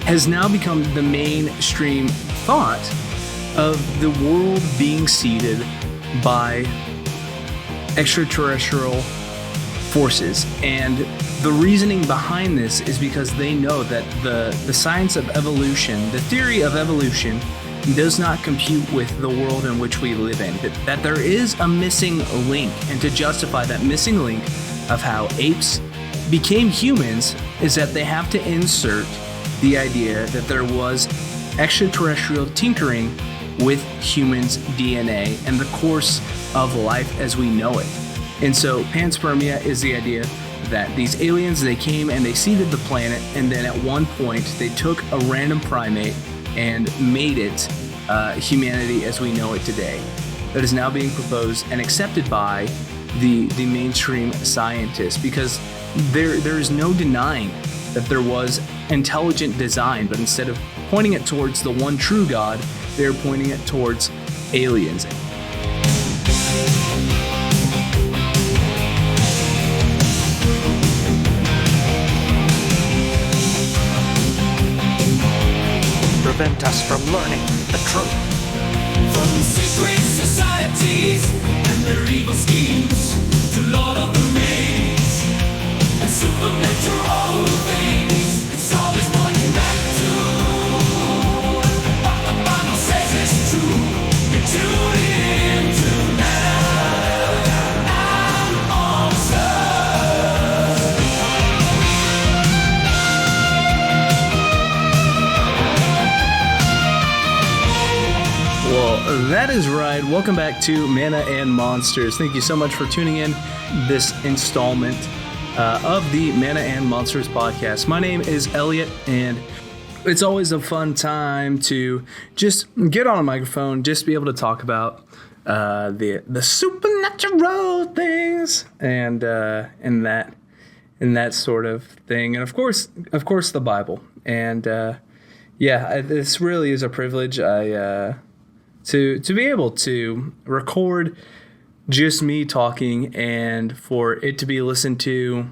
has now become the mainstream thought of the world being seeded by extraterrestrial forces. And the reasoning behind this is because they know that the science of evolution, the theory of evolution, does not compute with the world in which we live in. That there is a missing link, and to justify that missing link of how apes became humans is that they have to insert the idea that there was extraterrestrial tinkering with humans' DNA and the course of life as we know it. And so panspermia is the idea that these aliens, they came and they seeded the planet, and then at one point they took a random primate and made it humanity as we know it today. That is now being proposed and accepted by the mainstream scientists, because there is no denying that there was intelligent design, but instead of pointing it towards the one true God, they're pointing it towards aliens. Prevent us from learning the truth. From secret societies and their evil schemes to Lord of the Rings and supernatural things, it's always pointing back to what the Bible says is true. You're tuning in to Manna Monsters. Well, that is right. Welcome back to Manna and Monsters. Thank you so much for tuning in this installment of the Manna and Monsters podcast. My name is Elyot, and it's always a fun time to just get on a microphone, just be able to talk about the supernatural things and that sort of thing, and of course the Bible. And this really is a privilege. To be able to record just me talking and for it to be listened to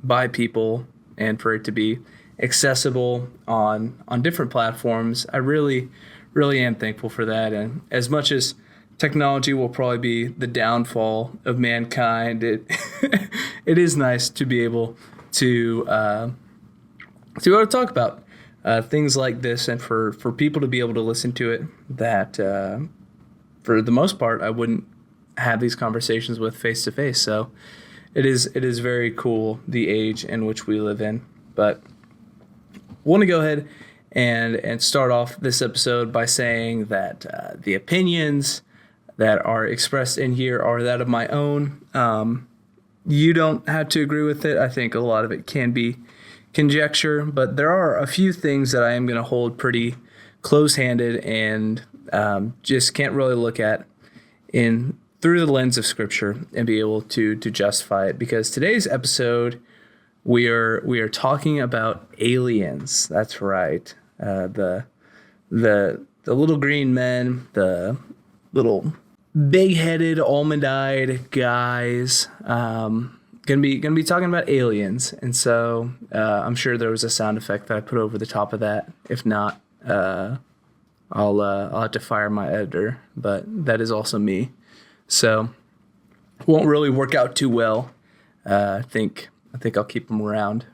by people and for it to be accessible on different platforms, I really, really am thankful for that. And as much as technology will probably be the downfall of mankind, it is nice to be able to talk about things like this, and for people to be able to listen to it that for the most part I wouldn't have these conversations with face to face. So it is very cool, the age in which we live in. But I want to go ahead and start off this episode by saying that the opinions that are expressed in here are that of my own. You don't have to agree with it. I think a lot of it can be conjecture, but there are a few things that I am going to hold pretty close-handed and just can't really look at through the lens of Scripture and be able to justify it. Because today's episode, we are talking about aliens. That's right, the little green men, the little big-headed, almond-eyed guys. Gonna be talking about aliens, and so I'm sure there was a sound effect that I put over the top of that. If not, I'll have to fire my editor, but that is also me, so won't really work out too well. I think I'll keep them around.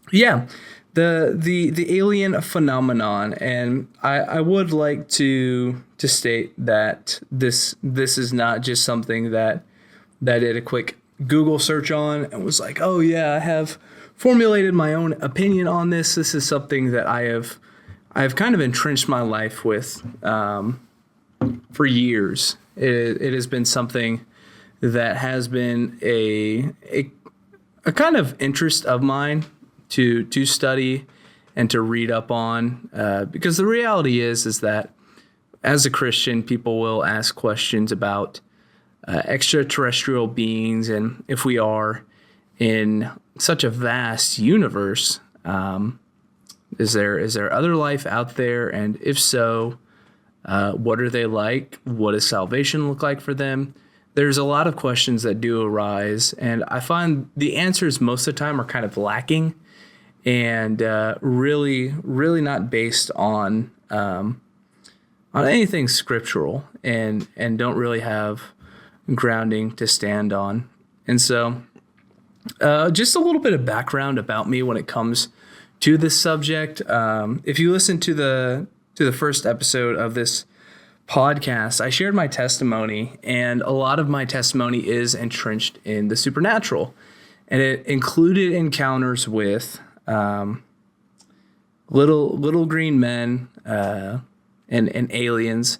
Yeah, the alien phenomenon, and I would like to state that this is not just something that I did a quick Google search on and was like, oh yeah, I have formulated my own opinion on this. This is something that I've kind of entrenched my life with for years. It has been something that has been a kind of interest of mine to study and to read up on, because the reality is that as a Christian, people will ask questions about extraterrestrial beings, and if we are in such a vast universe, is there other life out there? And if so, what are they like? What does salvation look like for them? There's a lot of questions that do arise, and I find the answers most of the time are kind of lacking and really, really not based on anything scriptural, and don't really have grounding to stand on. And so, just a little bit of background about me when it comes to this subject. If you listen to the first episode of this podcast, I shared my testimony, and a lot of my testimony is entrenched in the supernatural, and it included encounters with little green men and aliens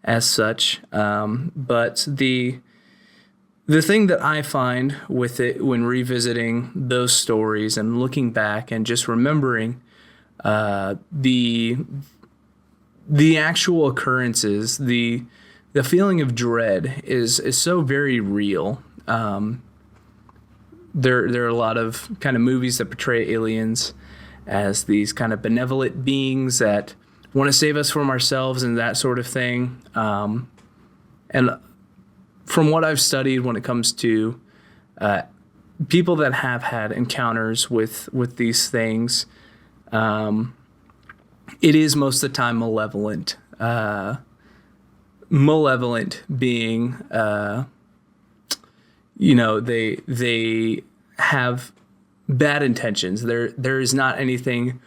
as such. But the thing that I find with it when revisiting those stories and looking back and just remembering the actual occurrences, the feeling of dread is so very real. There are a lot of kind of movies that portray aliens as these kind of benevolent beings that want to save us from ourselves and that sort of thing. And from what I've studied when it comes to people that have had encounters with these things, it is most of the time malevolent. Malevolent being, they have bad intentions. There is not anything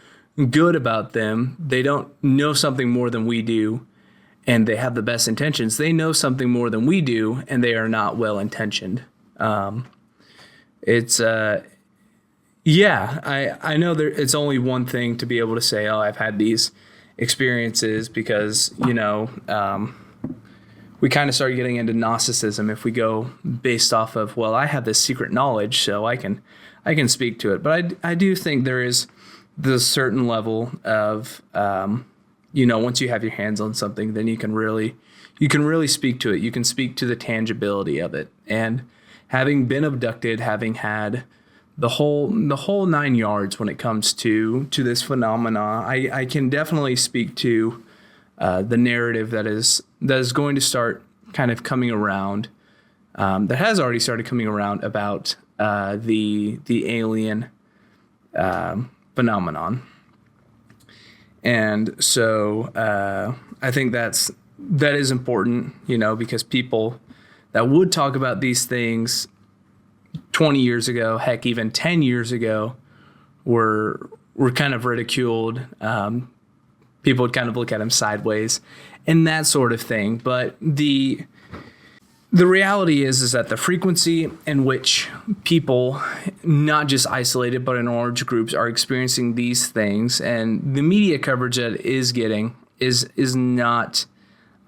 good about them. They don't know something more than we do, and they have the best intentions. They know something more than we do, and they are not well intentioned. I know it's only one thing to be able to say, oh, I've had these experiences, because, we kind of start getting into Gnosticism if we go based off of, well, I have this secret knowledge, so I can speak to it. But I do think there is the certain level of, once you have your hands on something, then you can really speak to it. You can speak to the tangibility of it. And having been abducted, having had the whole 9 yards when it comes to this phenomena, I can definitely speak to the narrative that is going to start kind of coming around, that has already started coming around about the alien phenomenon. And so I think that is important, because people that would talk about these things 20 years ago, heck, even 10 years ago, were kind of ridiculed. People would kind of look at them sideways and that sort of thing. But the reality is that the frequency in which people, not just isolated but in large groups, are experiencing these things, and the media coverage that it is getting is not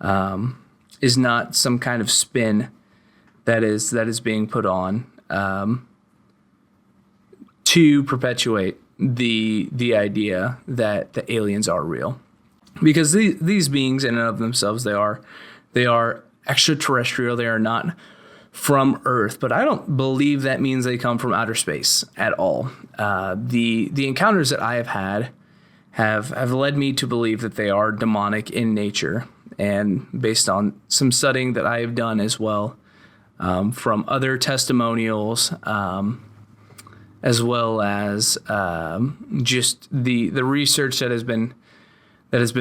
some kind of spin that is being put on to perpetuate the idea that the aliens are real, because these beings in and of themselves, they are extraterrestrial. They are not from Earth, but I don't believe that means they come from outer space at all. The encounters that I have had have led me to believe that they are demonic in nature, and based on some studying that I have done as well, from other testimonials, as well as just the research that has been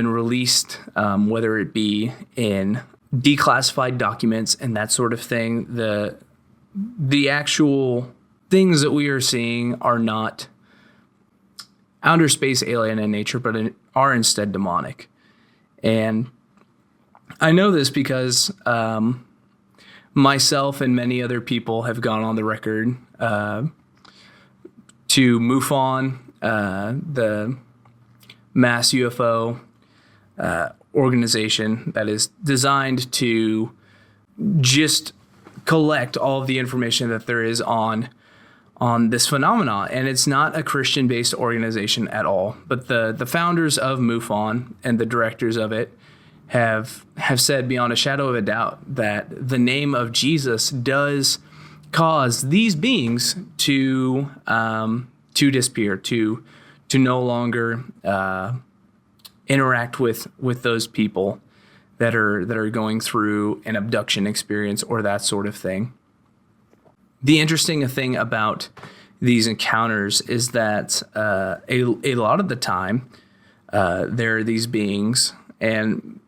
released, whether it be in declassified documents and that sort of thing. The actual things that we are seeing are not outer space alien in nature, but are instead demonic. And I know this because myself and many other people have gone on the record to MUFON, the mass UFO organization that is designed to just collect all of the information that there is on this phenomenon. And it's not a Christian-based organization at all. But the founders of MUFON and the directors of it have said beyond a shadow of a doubt that the name of Jesus does cause these beings to disappear, to no longer interact with those people that are going through an abduction experience or that sort of thing. The interesting thing about these encounters is that a lot of the time there are these beings, and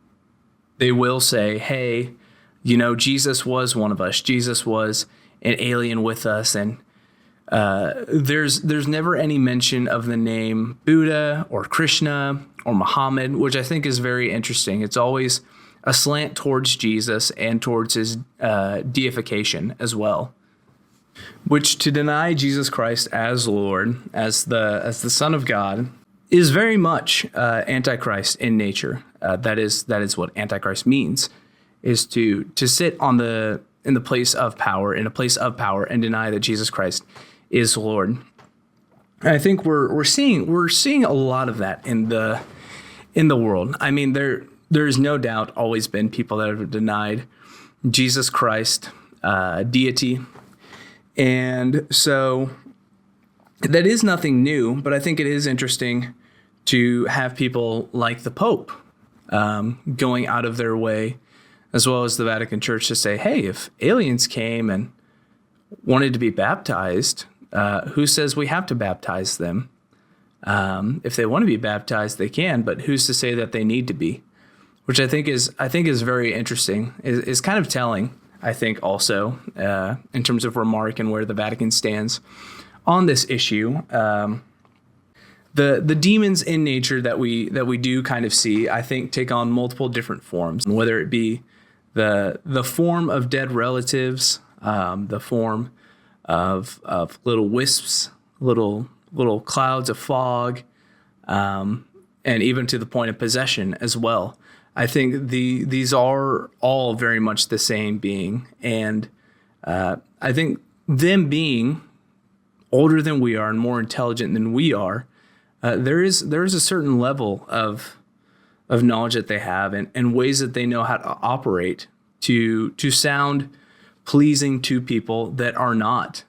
they will say, hey, Jesus was one of us. Jesus was an alien with us. And there's never any mention of the name Buddha or Krishna or Muhammad, which I think is very interesting. It's always a slant towards Jesus and towards his deification as well, which to deny Jesus Christ as Lord, as the Son of God, is very much Antichrist in nature. That is what Antichrist means, is to sit in the place of power, in a place of power, and deny that Jesus Christ is Lord. And I think we're seeing a lot of that in the world. I mean, there's no doubt always been people that have denied Jesus Christ deity, and so that is nothing new. But I think it is interesting to have people like the Pope going out of their way, as well as the Vatican Church, to say, hey, if aliens came and wanted to be baptized, who says we have to baptize them? If they want to be baptized, they can, but who's to say that they need to be? Which I think is very interesting, is kind of telling, I think, also in terms of remark and where the Vatican stands on this issue. The demons in nature that we do kind of see, I think, take on multiple different forms, whether it be the form of dead relatives, the form of little wisps, little clouds of fog, and even to the point of possession as well. I think these are all very much the same being, and I think them being older than we are and more intelligent than we are, there is a certain level of knowledge that they have, and ways that they know how to operate to sound pleasing to people that are not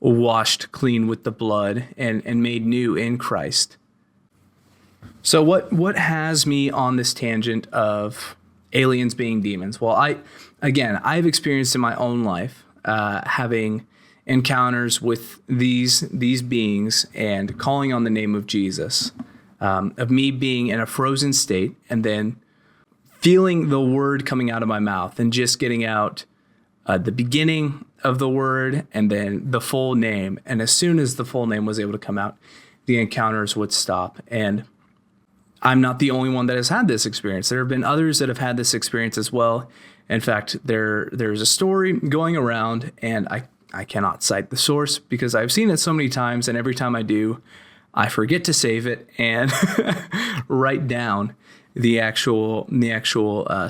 washed clean with the blood and made new in Christ. So what has me on this tangent of aliens being demons? Well, I've experienced in my own life having encounters with these beings and calling on the name of Jesus, of me being in a frozen state and then feeling the word coming out of my mouth and just getting out the beginning of the word and then the full name. And as soon as the full name was able to come out, the encounters would stop. And I'm not the only one that has had this experience. There have been others that have had this experience as well. In fact, there's a story going around, and I cannot cite the source because I've seen it so many times, and every time I do, I forget to save it and write down the actual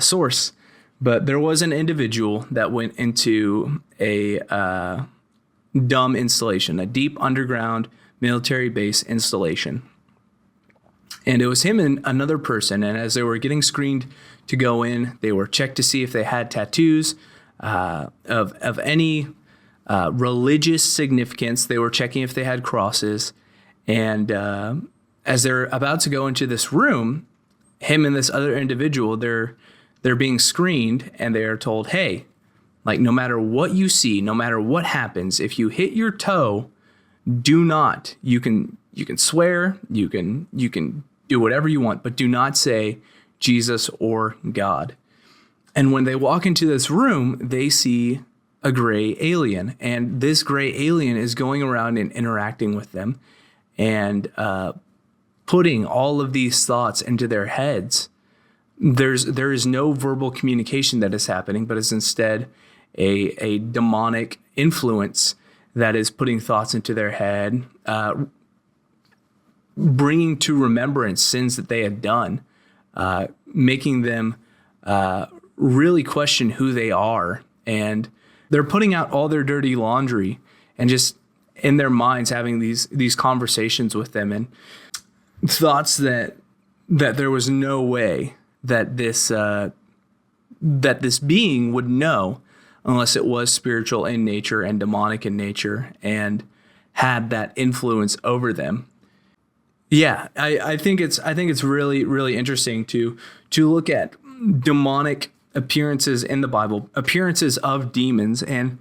source. But there was an individual that went into a dumb installation, a deep underground military base installation. And it was him and another person. And as they were getting screened to go in, they were checked to see if they had tattoos of any religious significance. They were checking if they had crosses. And as they're about to go into this room, him and this other individual, they're being screened, and they are told, hey, like, no matter what you see, no matter what happens, if you hit your toe, do not, you can swear, you can do whatever you want, but do not say Jesus or God. And when they walk into this room, they see a gray alien, and this gray alien is going around and interacting with them and putting all of these thoughts into their heads. There is no verbal communication that is happening, but it's instead a demonic influence that is putting thoughts into their head, bringing to remembrance sins that they have done, making them really question who they are. And they're putting out all their dirty laundry and just in their minds having these conversations with them, and thoughts that there was no way that this being would know unless it was spiritual in nature and demonic in nature and had that influence over them. Yeah, I think it's really, really interesting to look at demonic appearances in the Bible, appearances of demons, and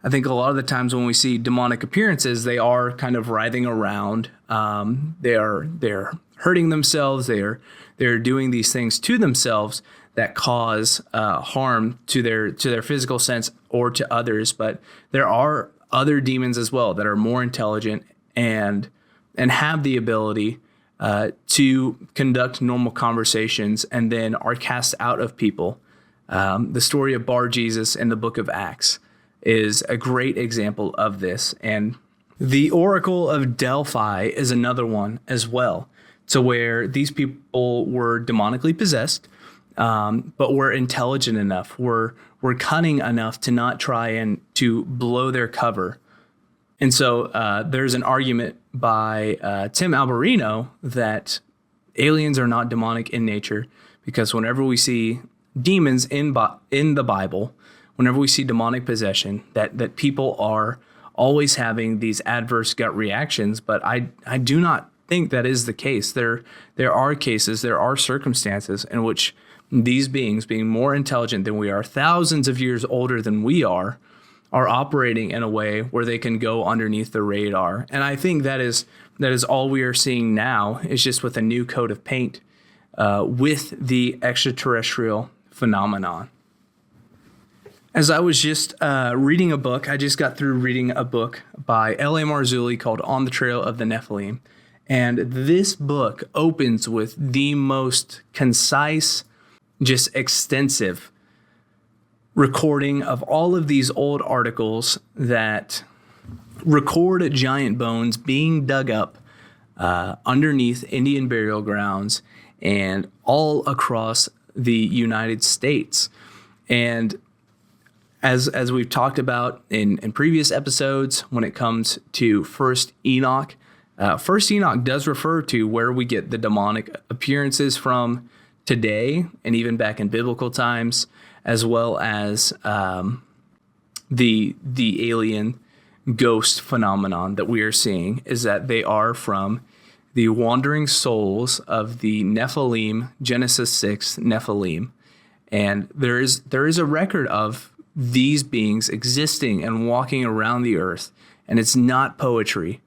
I think a lot of the times when we see demonic appearances, they are kind of writhing around. They're hurting themselves. They're doing these things to themselves that cause harm to their physical sense or to others. But there are other demons as well that are more intelligent and have the ability to conduct normal conversations and then are cast out of people. The story of Bar Jesus in the book of Acts is a great example of this. And the Oracle of Delphi is another one as well, to where these people were demonically possessed, but were intelligent enough, were cunning enough to not try and to blow their cover. And so there's an argument by Tim Alberino that aliens are not demonic in nature, because whenever we see demons in the Bible, whenever we see demonic possession, that people are always having these adverse gut reactions. But I do not think that is the case. There are cases, there are circumstances in which these beings, being more intelligent than we are, thousands of years older than we are operating in a way where they can go underneath the radar. And I think that is all we are seeing now, is just with a new coat of paint with the extraterrestrial phenomenon. As I was just reading a book, I just got through reading a book by L.A. Marzulli called On the Trail of the Nephilim. And this book opens with the most concise, just extensive recording of all of these old articles that record giant bones being dug up underneath Indian burial grounds and all across the United States. And as we've talked about in previous episodes, when it comes to First Enoch does refer to where we get the demonic appearances from today, and even back in biblical times, as well as the alien ghost phenomenon that we are seeing, is that they are from the wandering souls of the Nephilim, Genesis 6 Nephilim. And there is a record of these beings existing and walking around the earth, and it's not poetry.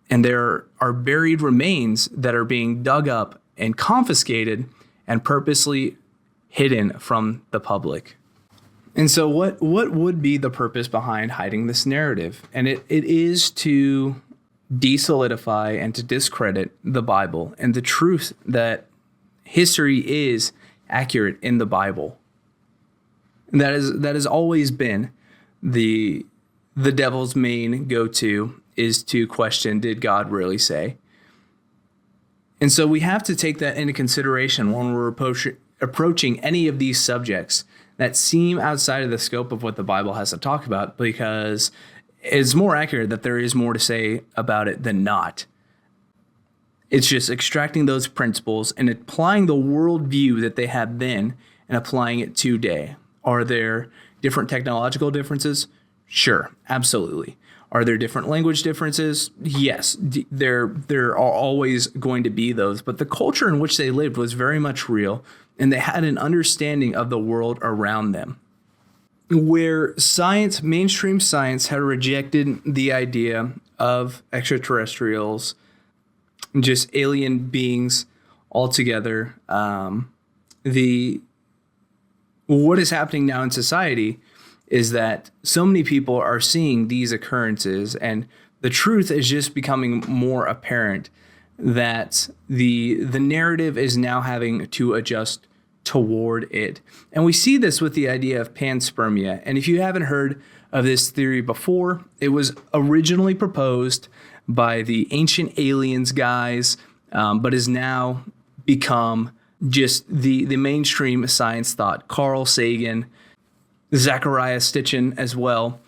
And there are buried remains that are being dug up and confiscated and purposely hidden from the public. And so what would be the purpose behind hiding this narrative? And it is to desolidify and to discredit the Bible and the truth that history is accurate in the Bible. And that has always been the devil's main go-to, is to question, did God really say? And so we have to take that into consideration when we're approaching any of these subjects that seem outside of the scope of what the Bible has to talk about, because it's more accurate that there is more to say about it than not. It's just extracting those principles and applying the worldview that they had then and applying it today. Are there different technological differences? Sure, absolutely. Are there different language differences? Yes, there are always going to be those. But the culture in which they lived was very much real, and they had an understanding of the world around them. Where science, mainstream science, had rejected the idea of extraterrestrials, just alien beings altogether, what is happening now in society is that so many people are seeing these occurrences, and the truth is just becoming more apparent that the narrative is now having to adjust toward it. And we see this with the idea of panspermia. And if you haven't heard of this theory before, it was originally proposed by the Ancient Aliens guys, but has now become just the mainstream science thought. Carl Sagan, Zachariah Stitchin as well,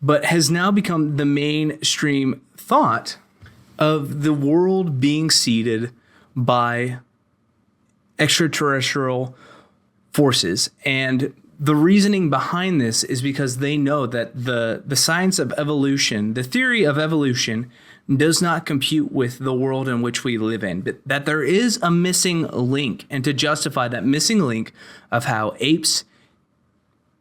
but has now become the mainstream thought of the world being seeded by extraterrestrial forces. And the reasoning behind this is because they know that the science of evolution, the theory of evolution, does not compute with the world in which we live in, but that there is a missing link. And to justify that missing link of how apes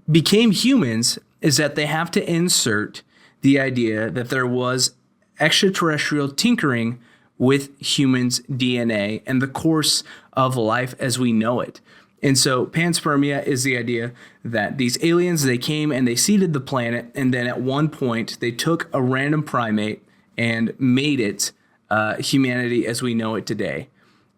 became humans is that they have to insert the idea that there was extraterrestrial tinkering with humans' DNA and the course of life as we know it. And so panspermia is the idea that these aliens, they came and they seeded the planet, and then at one point they took a random primate and made it humanity as we know it today.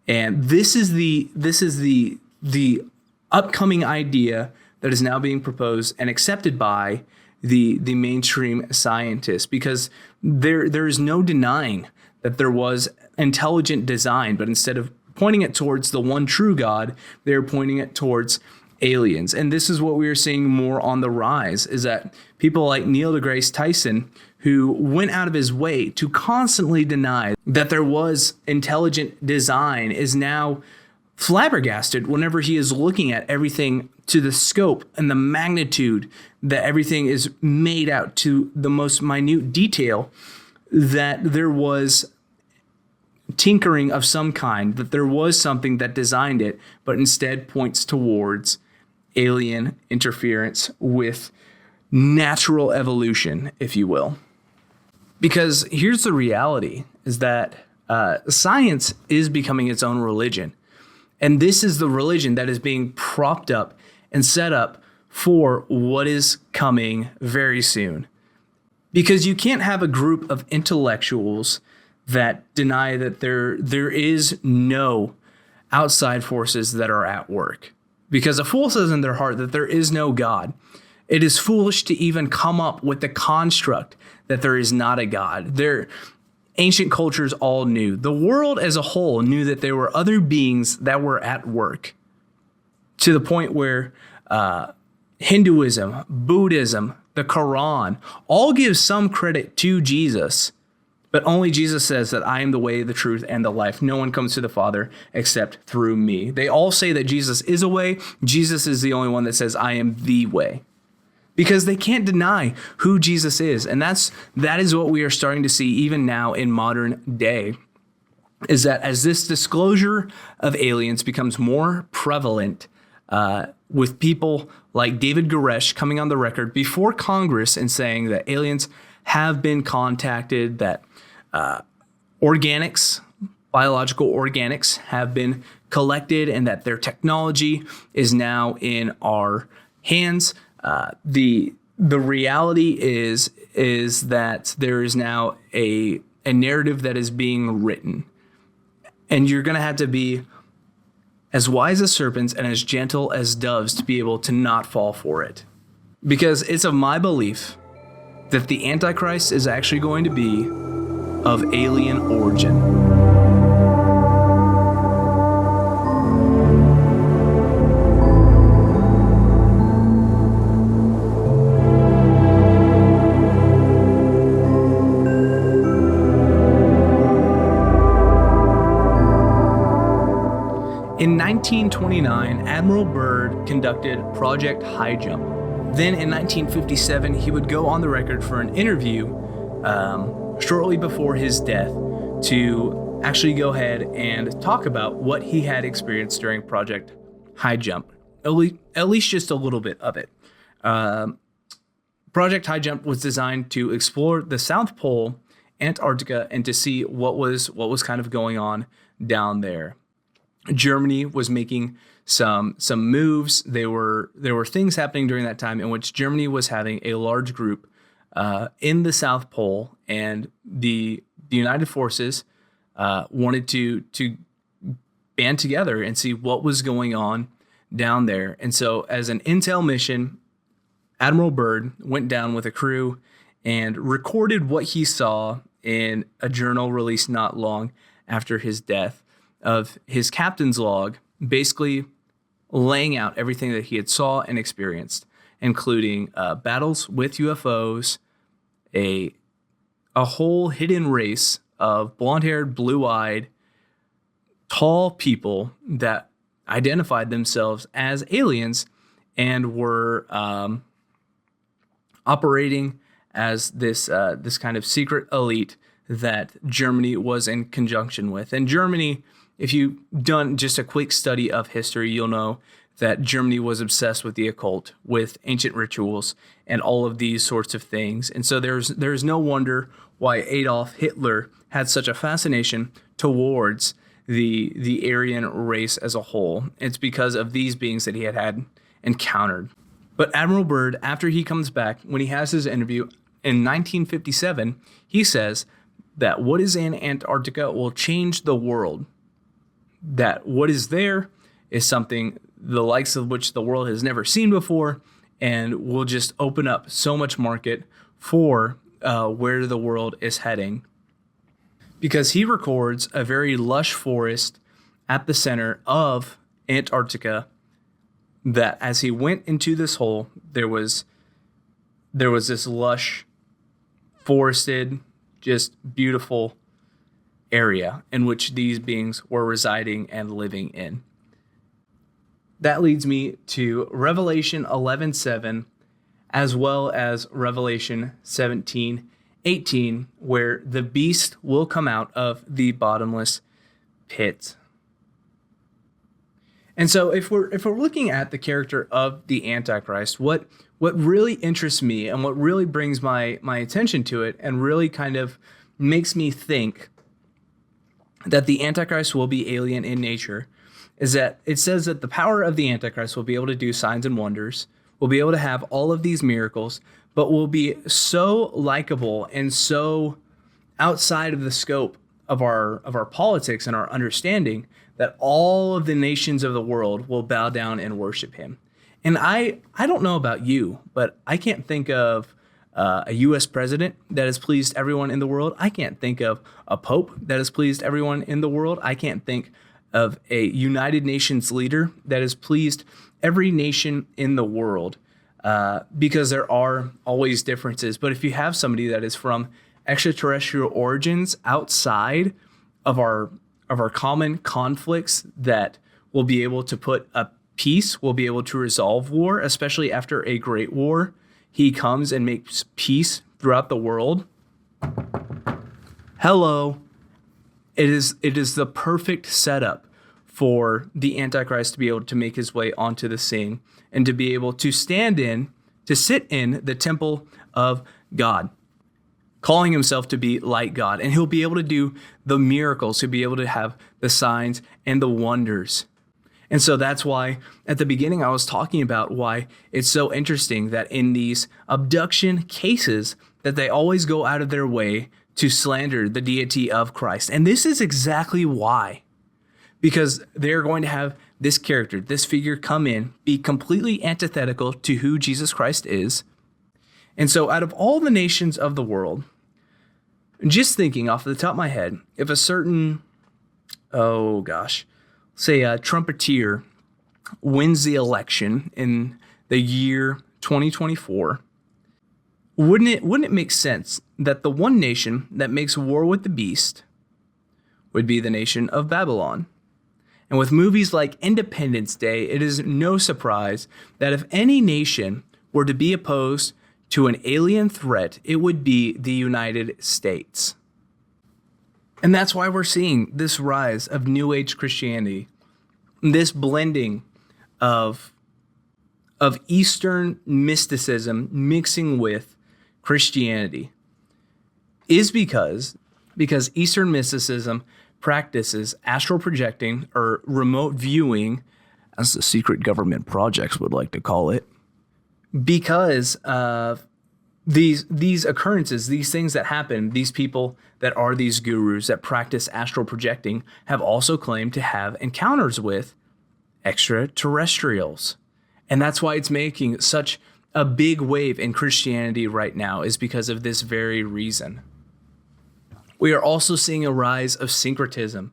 And this is the upcoming idea that is now being proposed and accepted by the mainstream scientists, because there is no denying that there was intelligent design, but instead of pointing it towards the one true God, they're pointing it towards aliens. And this is what we are seeing more on the rise, is that people like Neil deGrasse Tyson, who went out of his way to constantly deny that there was intelligent design, is now flabbergasted whenever he is looking at everything to the scope and the magnitude that everything is made out to the most minute detail, that there was tinkering of some kind, that there was something that designed it, but instead points towards alien interference with natural evolution, if you will. Because here's the reality, is that science is becoming its own religion. And this is the religion that is being propped up and set up for what is coming very soon. Because you can't have a group of intellectuals that deny that there is no outside forces that are at work. Because a fool says in their heart that there is no God. It is foolish to even come up with the construct that there is not a God. Ancient cultures all knew. The world as a whole knew that there were other beings that were at work, to the point where Hinduism, Buddhism, the Quran all give some credit to Jesus, but only Jesus says that I am the way, the truth, and the life. No one comes to the Father except through me. They all say that Jesus is a way. Jesus is the only one that says I am the way, because they can't deny who Jesus is. And that is what we are starting to see even now in modern day, is that as this disclosure of aliens becomes more prevalent, with people like David Koresh coming on the record before Congress and saying that aliens have been contacted, that biological organics have been collected, and that their technology is now in our hands. The reality is that there is now a narrative that is being written, and you're going to have to be as wise as serpents and as gentle as doves to be able to not fall for it. Because it's of my belief that the Antichrist is actually going to be of alien origin. In 1929, Admiral Byrd conducted Project High Jump. Then in 1957, he would go on the record for an interview shortly before his death to actually go ahead and talk about what he had experienced during Project High Jump, at least just a little bit of it. Project High Jump was designed to explore the South Pole, Antarctica, and to see what was kind of going on down there. Germany was making some moves. There were things happening during that time in which Germany was having a large group in the South Pole, and the United Forces wanted to band together and see what was going on down there. And so, as an intel mission, Admiral Byrd went down with a crew and recorded what he saw in a journal released not long after his death, of his captain's log, basically laying out everything that he had saw and experienced, including battles with UFOs, a whole hidden race of blonde-haired, blue-eyed, tall people that identified themselves as aliens and were operating as this kind of secret elite that Germany was in conjunction with. And Germany, if you've done just a quick study of history, you'll know that Germany was obsessed with the occult, with ancient rituals, and all of these sorts of things. And so there's no wonder why Adolf Hitler had such a fascination towards the Aryan race as a whole. It's because of these beings that he had encountered. But Admiral Byrd, after he comes back, when he has his interview in 1957, he says that what is in Antarctica will change the world. That what is there is something the likes of which the world has never seen before, and will just open up so much market for where the world is heading. Because he records a very lush forest at the center of Antarctica, that as he went into this hole, there was this lush, forested, just beautiful area in which these beings were residing and living in. That leads me to Revelation 11:7, as well as Revelation 17:18, where the beast will come out of the bottomless pit. And so if we're looking at the character of the Antichrist, what really interests me and what really brings my attention to it and really kind of makes me think that the Antichrist will be alien in nature is that it says that the power of the Antichrist will be able to do signs and wonders, will be able to have all of these miracles, but will be so likable and so outside of the scope of our politics and our understanding that all of the nations of the world will bow down and worship him. And I don't know about you, but I can't think of a U.S. president that has pleased everyone in the world. I can't think of a pope that has pleased everyone in the world. I can't think of a United Nations leader that has pleased every nation in the world, because there are always differences. But if you have somebody that is from extraterrestrial origins outside of our common conflicts, that will be able to put a peace, will be able to resolve war, especially after a great war, he comes and makes peace throughout the world. Hello. It is the perfect setup for the Antichrist to be able to make his way onto the scene and to be able to sit in the temple of God, calling himself to be like God. And he'll be able to do the miracles. He'll be able to have the signs and the wonders. And so that's why at the beginning I was talking about why it's so interesting that in these abduction cases that they always go out of their way to slander the deity of Christ. And this is exactly why. Because they're going to have this character, this figure come in, be completely antithetical to who Jesus Christ is. And so out of all the nations of the world, just thinking off the top of my head, if a certain, say a trumpeter wins the election in the year 2024, wouldn't it make sense that the one nation that makes war with the beast would be the nation of Babylon? And with movies like Independence Day, it is no surprise that if any nation were to be opposed to an alien threat, it would be the United States. And that's why we're seeing this rise of New Age Christianity, this blending of Eastern mysticism mixing with Christianity, is because Eastern mysticism practices astral projecting, or remote viewing, as the secret government projects would like to call it, because of these occurrences, these things that happen. These people that are these gurus that practice astral projecting have also claimed to have encounters with extraterrestrials. And that's why it's making such a big wave in Christianity right now, is because of this very reason. We are also seeing a rise of syncretism,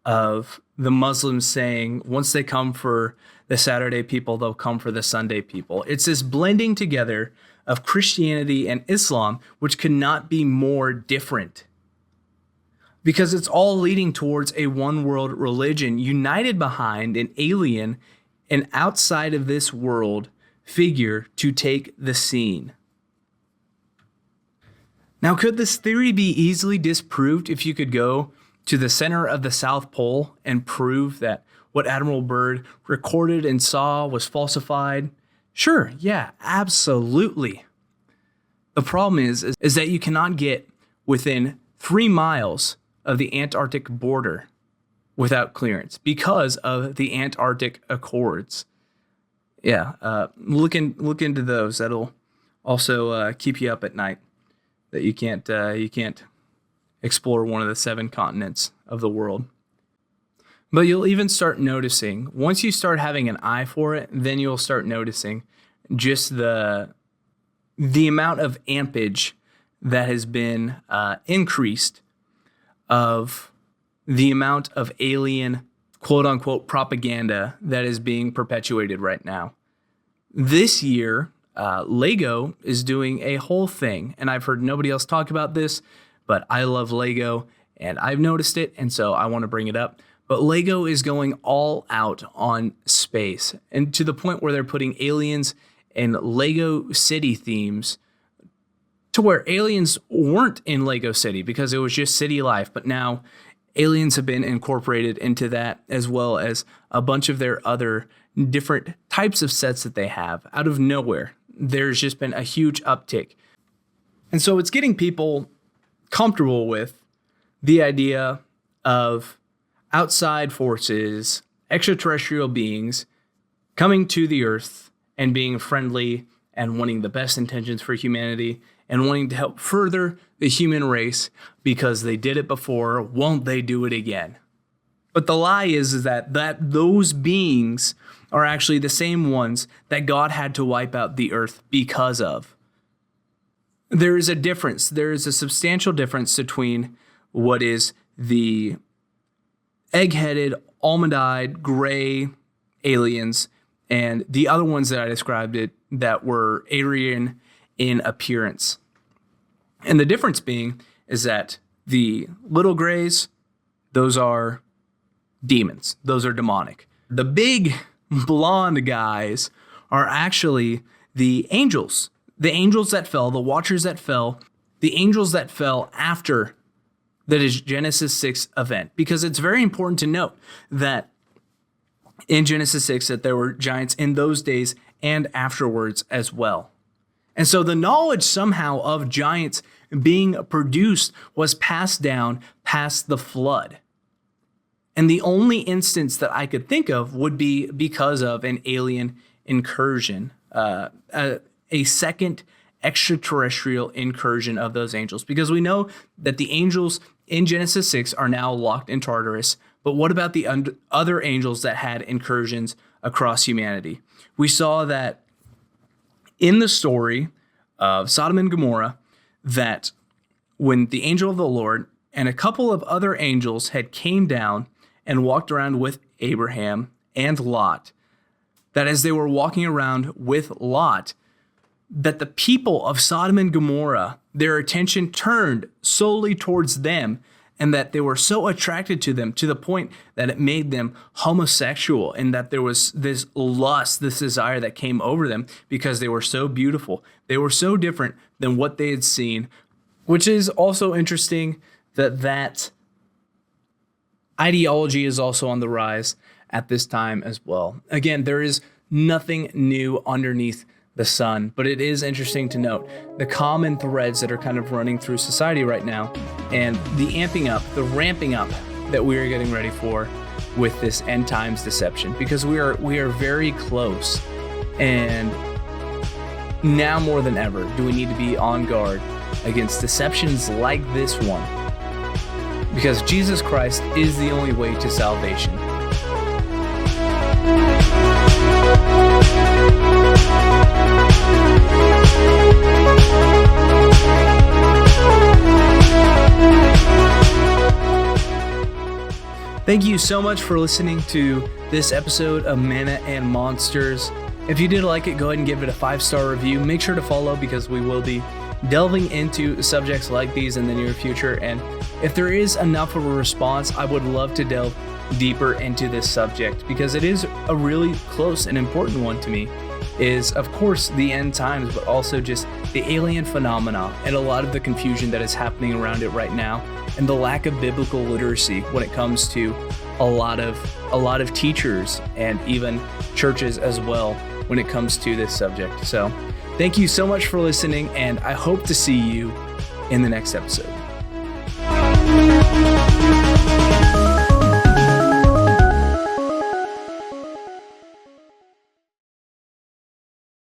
of the Muslims saying once they come for the Saturday people, they'll come for the Sunday people. It's this blending together of Christianity and Islam, which could not be more different, because it's all leading towards a one world religion united behind an alien and outside of this world figure to take the scene. Now, could this theory be easily disproved if you could go to the center of the South Pole and prove that what Admiral Byrd recorded and saw was falsified? Sure, yeah, absolutely. The problem is that you cannot get within 3 miles of the Antarctic border without clearance because of the Antarctic Accords. Yeah, look into those. That'll also keep you up at night. That you can't explore one of the 7 continents of the world. But you'll even start noticing, once you start having an eye for it, then you'll start noticing just the amount of ampage that has been increased of the amount of alien quote-unquote propaganda that is being perpetuated right now. This year, Lego is doing a whole thing, and I've heard nobody else talk about this, but I love Lego, and I've noticed it, and so I want to bring it up. But Lego is going all out on space, and to the point where they're putting aliens and Lego City themes to where aliens weren't in Lego City because it was just city life, but now aliens have been incorporated into that, as well as a bunch of their other different types of sets that they have out of nowhere. There's just been a huge uptick. And so it's getting people comfortable with the idea of outside forces, extraterrestrial beings coming to the Earth and being friendly and wanting the best intentions for humanity and wanting to help further the human race because they did it before. Won't they do it again? But the lie is that those beings are actually the same ones that God had to wipe out the earth because of. There is a difference. There is a substantial difference between what is the egg-headed, almond-eyed, gray aliens and the other ones that I described that were Aryan in appearance. And the difference being is that the little grays, those are demons. Those are demonic. The big blonde guys are actually the angels that fell, the watchers that fell, the angels that fell after that is Genesis 6 event. Because it's very important to note that in Genesis 6 that there were giants in those days and afterwards as well. And so the knowledge somehow of giants being produced was passed down past the flood. And the only instance that I could think of would be because of an alien incursion, a second extraterrestrial incursion of those angels. Because we know that the angels in Genesis 6 are now locked in Tartarus. But what about the other angels that had incursions across humanity? We saw that in the story of Sodom and Gomorrah, that when the angel of the Lord and a couple of other angels had came down and walked around with Abraham and Lot, that as they were walking around with Lot, that the people of Sodom and Gomorrah, their attention turned solely towards them, and that they were so attracted to them to the point that it made them homosexual, and that there was this lust, this desire that came over them because they were so beautiful. They were so different than what they had seen, which is also interesting that ideology is also on the rise at this time as well. Again, there is nothing new underneath the sun, but it is interesting to note the common threads that are kind of running through society right now, and the amping up, the ramping up that we are getting ready for with this end times deception, because we are very close, and now more than ever do we need to be on guard against deceptions like this one, because Jesus Christ is the only way to salvation. Thank you so much for listening to this episode of Manna and Monsters. If you did like it, go ahead and give it a 5-star review. Make sure to follow, because we will be delving into subjects like these in the near future. And if there is enough of a response, I would love to delve deeper into this subject, because it is a really close and important one to me. is, of course, the end times, but also just the alien phenomena and a lot of the confusion that is happening around it right now, and the lack of biblical literacy when it comes to a lot of teachers and even churches as well when it comes to this subject. So thank you so much for listening, and I hope to see you in the next episode.